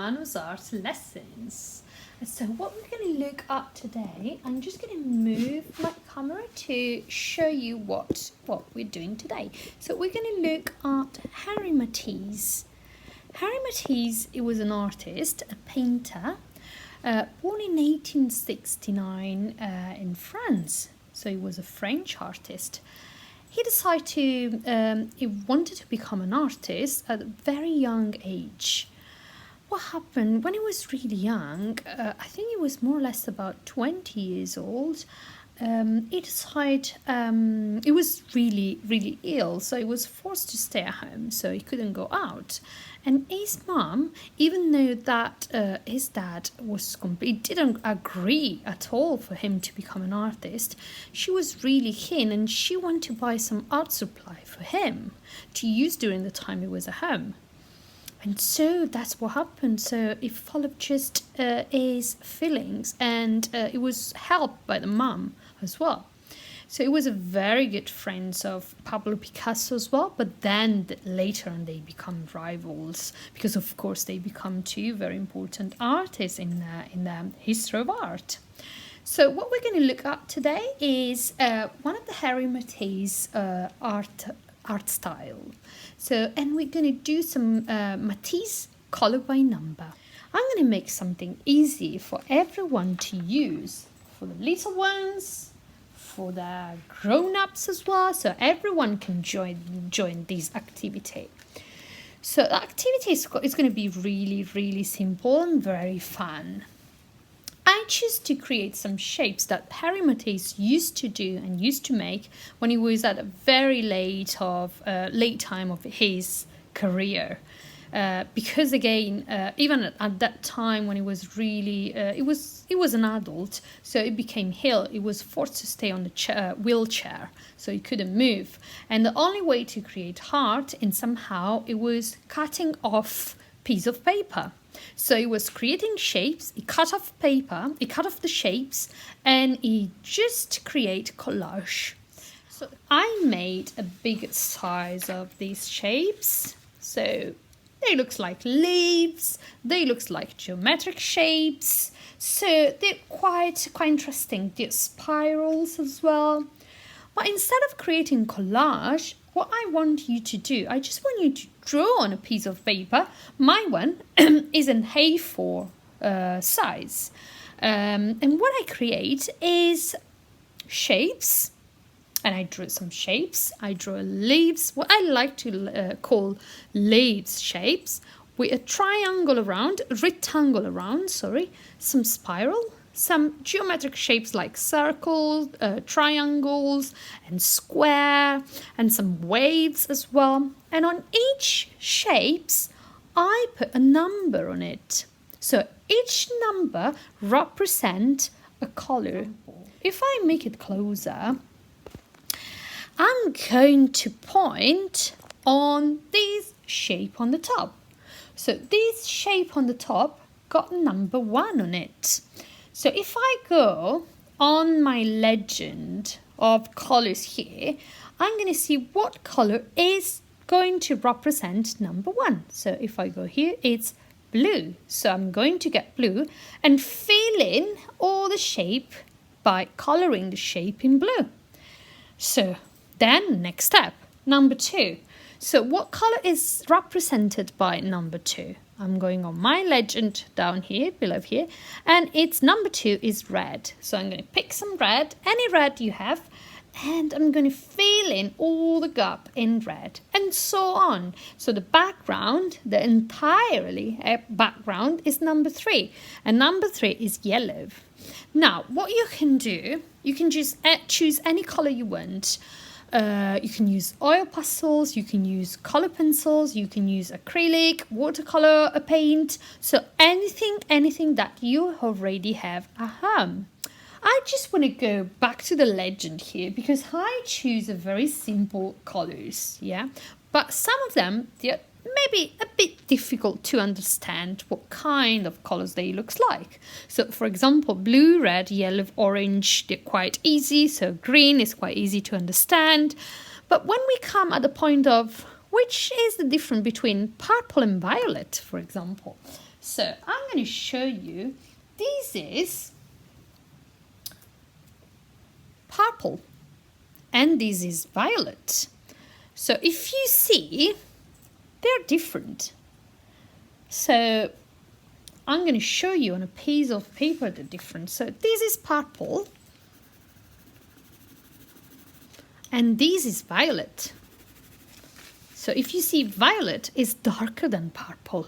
Mano's art lessons. So what we're going to look at today, I'm just going to move my camera to show you what we're doing today. So we're going to look at Henri Matisse. Henri Matisse, he was an artist, a painter, born in 1869 in France. So he was a French artist. He decided he wanted to become an artist at a very young age. What happened when he was really young, I think he was more or less about 20 years old, he decided he was really, really ill, so he was forced to stay at home, so he couldn't go out. And his mom, even though that his dad didn't agree at all for him to become an artist, she was really keen and she wanted to buy some art supply for him to use during the time he was at home. And so that's what happened. So he followed just his feelings, and he was helped by the mom as well. So he was a very good friend of Pablo Picasso as well, but then later on they become rivals because of course they become two very important artists in the history of art. So what we're going to look at today is one of the Henri Matisse art style. So, and we're going to do some Matisse color by number. I'm going to make something easy for everyone to use, for the little ones, for the grown-ups as well, so everyone can join this activity. So the activity is going to be really, really simple and very fun. I choose to create some shapes that Henri Matisse used to do and used to make when he was at a very late time of his career. Because again, even at that time when he was really, he was an adult, so he became ill. He was forced to stay on the wheelchair, so he couldn't move. And the only way to create art, and somehow, it was cutting off piece of paper. So he was creating shapes, he cut off paper, he cut off the shapes, and he just create collage. So I made a big size of these shapes. So they look like leaves, they look like geometric shapes. So they're quite interesting. They're spirals as well. But instead of creating collage, what I want you to do, I just want you to draw on a piece of paper. My one is an A4 size. And what I create is shapes. And I drew some shapes. I draw leaves, what I like to call leaves shapes, with a rectangle around, some spiral, some geometric shapes like circles, triangles, and square, and some waves as well. And on each shapes, I put a number on it. So each number represents a color. If I make it closer, I'm going to point on this shape on the top. So this shape on the top got number 1 on it. So if I go on my legend of colors here, I'm going to see what color is going to represent number 1. So if I go here, it's blue. So I'm going to get blue and fill in all the shape by coloring the shape in blue. So then next step, number 2. So what color is represented by number 2? I'm going on my legend down here, below here, and its number 2 is red. So I'm going to pick some red, any red you have, and I'm going to fill in all the gap in red, and so on. So the background, the entirely background is number 3, and number 3 is yellow. Now, what you can do, you can just choose any color you want. You can use oil pastels, you can use color pencils, you can use acrylic, watercolor paint. So anything that you already have at home. I just want to go back to the legend here because I choose a very simple colors, yeah. But some of them, they're maybe a bit difficult to understand what kind of colors they look like. So for example, blue, red, yellow, orange, they're quite easy. So green is quite easy to understand. But when we come at the point of which is the difference between purple and violet, for example. So I'm going to show you, this is purple and this is violet. So if you see, they're different. So I'm going to show you on a piece of paper the difference. So this is purple and this is violet. So if you see, violet is darker than purple.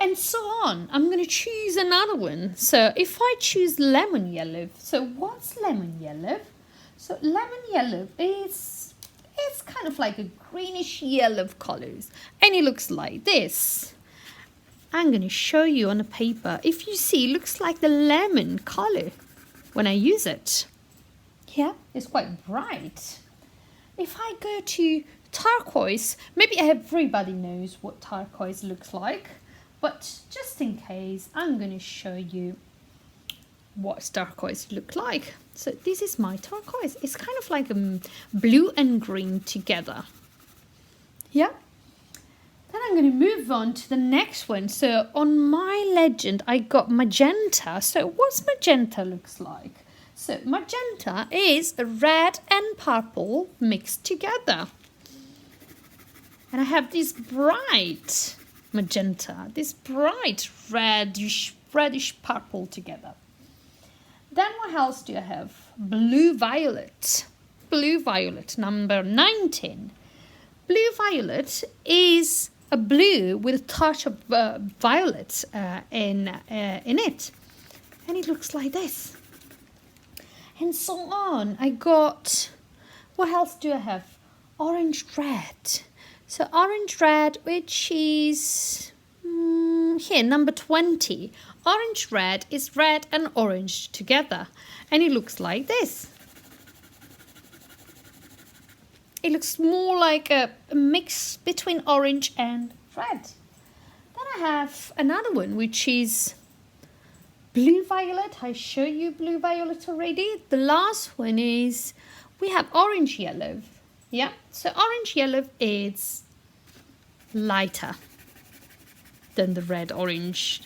And so on. I'm going to choose another one. So if I choose lemon yellow, so what's lemon yellow? So lemon yellow is, it's kind of like a greenish yellow colors, and it looks like this. I'm going to show you on the paper. If you see, it looks like the lemon color when I use it. Yeah, it's quite bright. If I go to turquoise, maybe everybody knows what turquoise looks like, but just in case, I'm going to show you what turquoise look like. So this is my turquoise. It's kind of like blue and green together. Yeah. Then I'm going to move on to the next one. So on my legend, I got magenta. So what's magenta looks like? So magenta is red and purple mixed together. And I have this bright magenta, this bright reddish purple together. Then what else do I have? Blue violet. Blue violet, number 19. Blue violet is a blue with a touch of violet in it. And it looks like this. And so on. I got, what else do I have? Orange red. So orange red, which is here, number 20. Orange red is red and orange together. And it looks like this. It looks more like a mix between orange and red. Then I have another one, which is blue violet. I show you blue violet already. The last one is, we have orange yellow. Yeah, so orange yellow is lighter than the red orange.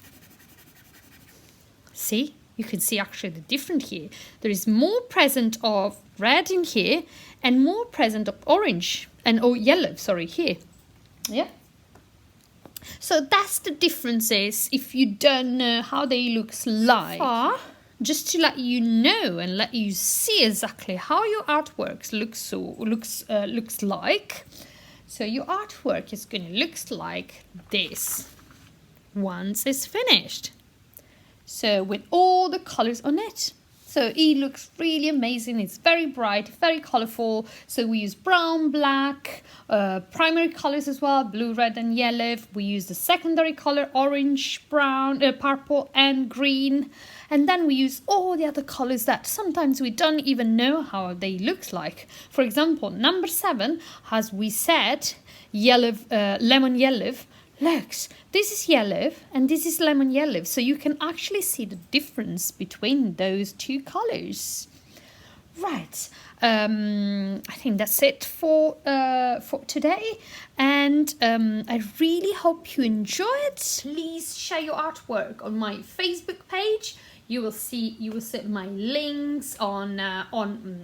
See, you can see actually the difference here. There is more present of red in here and more present of orange and yellow, sorry, here. Yeah. So that's the differences if you don't know how they looks like. Just to let you know and let you see exactly how your artwork looks like. So your artwork is going to look like this once it's finished. So with all the colors on it. So it looks really amazing. It's very bright, very colorful. So we use brown, black, primary colors as well, blue, red and yellow. We use the secondary color, orange, brown, purple and green. And then we use all the other colors that sometimes we don't even know how they look like. For example, number 7, as we said, yellow, lemon yellow. Looks, this is yellow and this is lemon yellow. So you can actually see the difference between those two colors. Right. I think that's it for today. And I really hope you enjoy it. Please share your artwork on my Facebook page. You will see my links on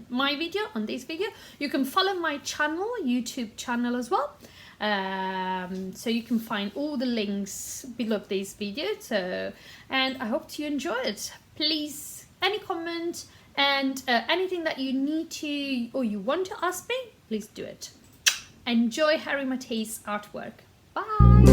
my video, on this video. You can follow my channel, YouTube channel as well. So you can find all the links below this video. So, and I hope you enjoy it. Please, any comment and anything that you need to or you want to ask me, please do it. Enjoy Henri Matisse artwork. Bye.